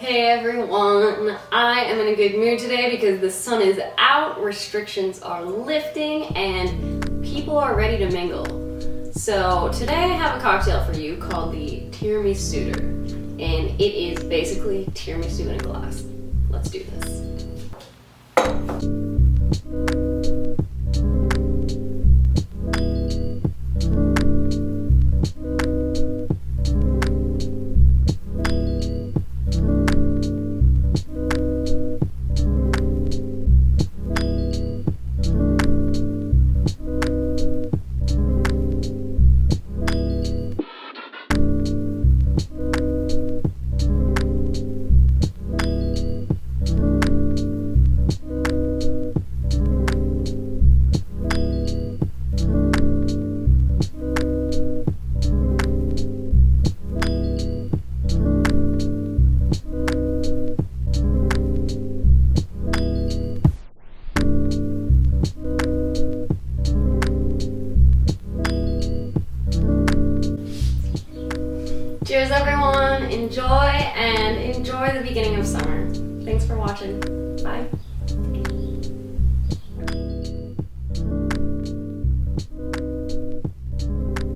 Hey everyone, I am in a good mood today because the sun is out, restrictions are lifting, and people are ready to mingle. So today I have a cocktail for you called the Tirami-Suitor, and it is basically tiramisu in a glass. Let's do this. Cheers everyone, enjoy the beginning of summer. Thanks for watching, bye.